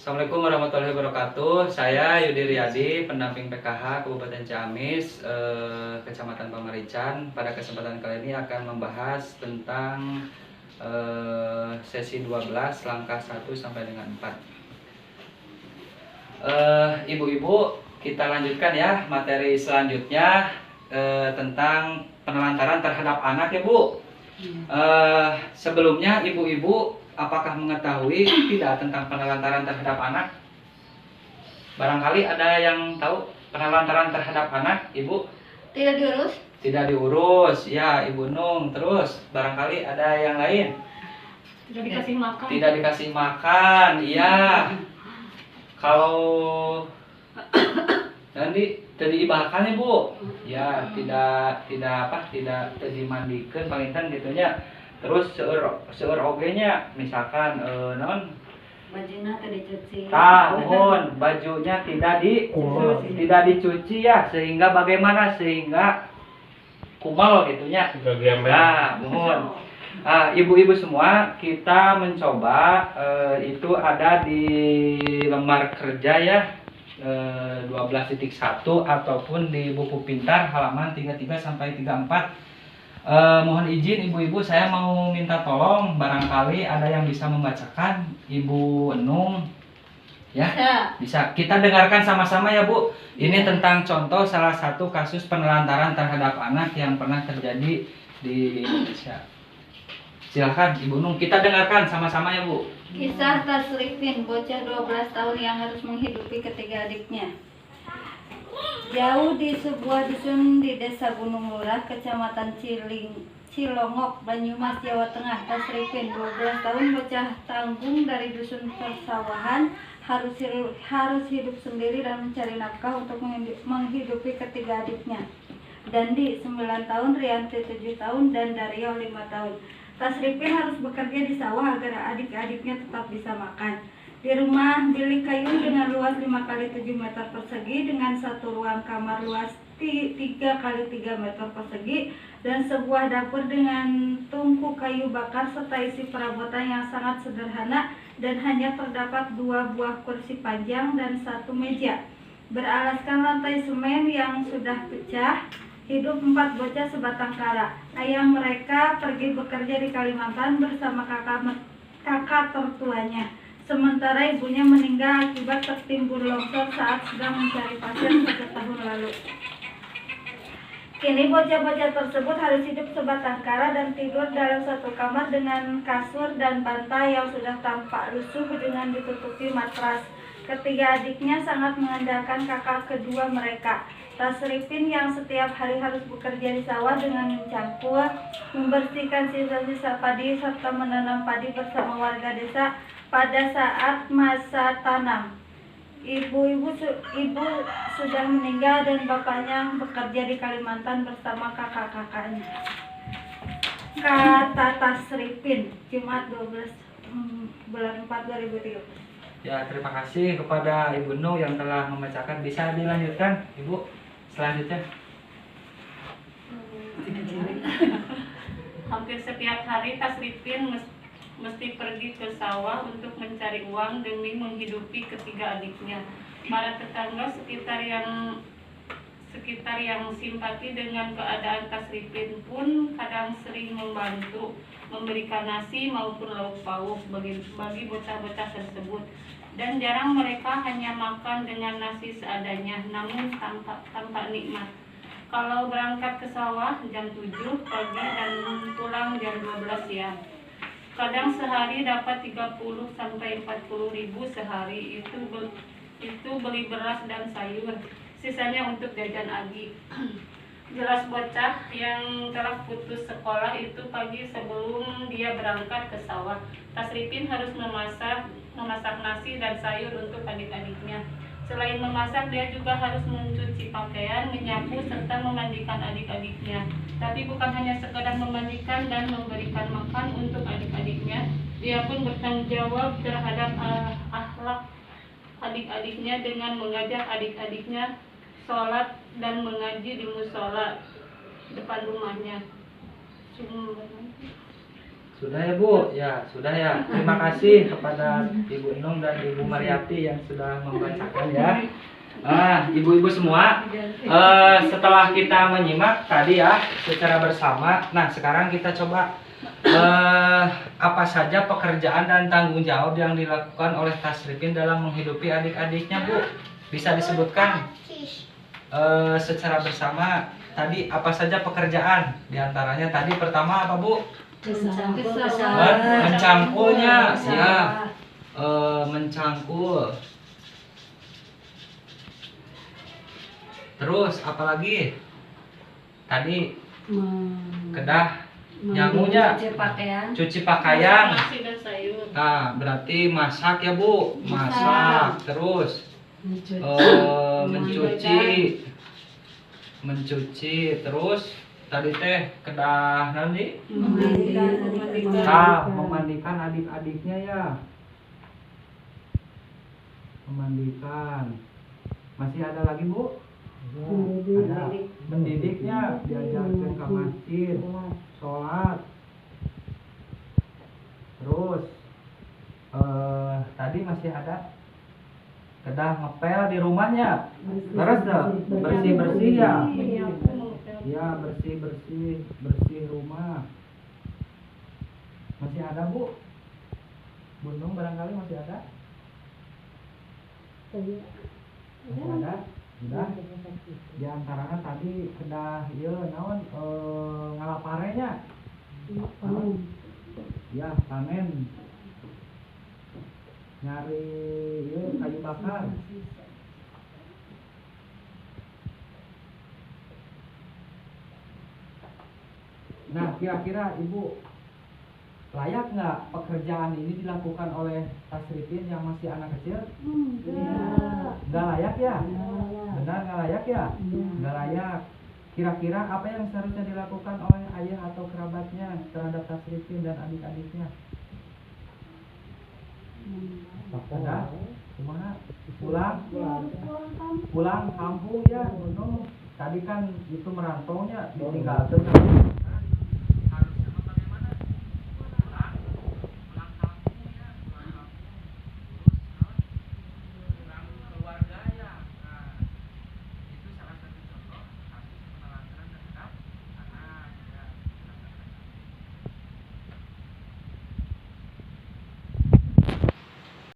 Assalamualaikum warahmatullahi wabarakatuh. Saya Yudi Riyadi, pendamping PKH Kabupaten Ciamis, Kecamatan Pamarican. Pada kesempatan kali ini akan membahas tentang sesi 12 langkah 1 sampai dengan 4. Ibu-ibu, kita lanjutkan ya materi selanjutnya tentang penelantaran terhadap anak ya Bu. Sebelumnya ibu-ibu apakah mengetahui tidak tentang penelantaran terhadap anak? Barangkali ada yang tahu penelantaran terhadap anak, Ibu? Tidak diurus? Tidak diurus, ya Ibu Nung. Terus barangkali ada yang lain? Tidak dikasih makan? Tidak dikasih makan, iya. Kalau nanti diibahkan ya Bu, ya tidak dimandikan palintan gitunya. Terus seur ogenya misalkan non bajunya tidak dicuci. Tahun bajunya tidak dicuci ya, sehingga bagaimana sehingga kumal gitunya. Nah, mohon. Ibu-ibu semua, kita mencoba itu ada di lembar kerja ya 12.1 ataupun di buku pintar halaman 33 sampai 34. Mohon izin ibu-ibu, saya mau minta tolong barangkali ada yang bisa membacakan. Ibu Enung ya, bisa kita dengarkan sama-sama ya Bu. Ini tentang contoh salah satu kasus penelantaran terhadap anak yang pernah terjadi di Indonesia. Silakan Ibu Enung, kita dengarkan sama-sama ya Bu. Kisah Tasrifin, bocah 12 tahun yang harus menghidupi ketiga adiknya. Jauh di sebuah dusun di Desa Gunung Lurah, Kecamatan Cilongok, Banyumas, Jawa Tengah, Tasrifin, 12 tahun, bocah tanggung dari dusun persawahan, harus hidup sendiri dan mencari nafkah untuk menghidupi ketiga adiknya. Dandi 9 tahun, Rianti 7 tahun, dan Dario 5 tahun. Tasrifin harus bekerja di sawah agar adik-adiknya tetap bisa makan. Di rumah bilik kayu dengan luas 5 x 7 meter persegi dengan satu ruang kamar luas 3 x 3 meter persegi dan sebuah dapur dengan tungku kayu bakar serta isi perabotan yang sangat sederhana dan hanya terdapat 2 buah kursi panjang dan 1 meja. Beralaskan lantai semen yang sudah pecah, hidup 4 bocah sebatang kara. Ayah mereka pergi bekerja di Kalimantan bersama kakak tertuanya. Sementara ibunya meninggal akibat tertimbun longsor saat sedang mencari pasir 1 tahun lalu. Kini bocah-bocah tersebut harus hidup sebatang kara dan tidur dalam satu kamar dengan kasur dan bantal yang sudah tampak lusuh dengan ditutupi matras. Ketiga adiknya sangat mengandalkan kakak kedua mereka, Tasrifin, yang setiap hari harus bekerja di sawah dengan mencangkul, membersihkan sisa-sisa padi serta menanam padi bersama warga desa pada saat masa tanam. Ibu sudah meninggal dan bapaknya bekerja di Kalimantan bersama kakak-kakaknya. Kata Tasrifin, Jumat 12 bulan 4 2013. Ya, terima kasih kepada Ibu Nung yang telah membacakan. Bisa dilanjutkan Ibu selanjutnya. Hampir setiap hari Tasrifin mesti pergi ke sawah untuk mencari uang demi menghidupi ketiga adiknya. Para tetangga sekitar yang simpati dengan keadaan Tasrifin pun kadang sering membantu memberikan nasi maupun lauk pauk bagi bocah-bocah tersebut. Dan jarang mereka hanya makan dengan nasi seadanya, namun tanpa nikmat. Kalau berangkat ke sawah jam 7 pagi dan pulang jam 12 siang. Kadang sehari dapat 30 sampai 40 ribu sehari. Itu beli beras dan sayur. Sisanya untuk jajan adik. Jelas bocah yang telah putus sekolah itu pagi sebelum dia berangkat ke sawah, Tasrifin harus memasak nasi dan sayur untuk adik-adiknya. Selain memasak, dia juga harus mencuci pakaian, menyapu, serta memandikan adik-adiknya. Tapi bukan hanya sekedar memandikan dan memberikan makan untuk adik-adiknya, dia pun bertanggung jawab terhadap akhlak adik-adiknya dengan mengajak adik-adiknya sholat dan mengaji di musola depan rumahnya. Sudah ya Bu, ya sudah ya. Terima kasih kepada Ibu Enung dan Ibu Mariati yang sudah membacakan ya. Ibu-ibu semua, setelah kita menyimak tadi ya secara bersama, nah sekarang kita coba apa saja pekerjaan dan tanggung jawab yang dilakukan oleh Tasripin dalam menghidupi adik-adiknya Bu? Bisa disebutkan secara bersama tadi apa saja pekerjaan? Di antaranya tadi pertama apa Bu? Mencangkulnya, ya, mencangkul. Terus apalagi? Tadi kedah nyamunya, cuci pakaian. Nasi dan sayur. Nah, berarti masak ya Bu, masak. Terus mencuci, terus tadi teh kedah nanti memandikan adik-adiknya ya, memandikan. Masih ada lagi Bu? Ada mendidiknya, diajarkan ke masjid, sholat. Terus tadi masih ada kedah ngepel di rumahnya, terus bersih ya, ya bersih rumah. Masih ada Bu? Bundung barangkali masih ada? Masih ada? Sudah? Di antaranya tadi kedah naon ngalaparenya. Ya, panen. Nyari kayu bakar. Nah, kira-kira Ibu layak nggak pekerjaan ini dilakukan oleh Tasripin yang masih anak kecil? Nggak layak ya? Benar nggak layak ya? Nggak layak. Kira-kira apa yang seharusnya dilakukan oleh ayah atau kerabatnya terhadap Tasripin dan adik-adiknya? Ada? Gimana? Pulang kampung ya, Tadi kan itu merantaunya ditinggalkan.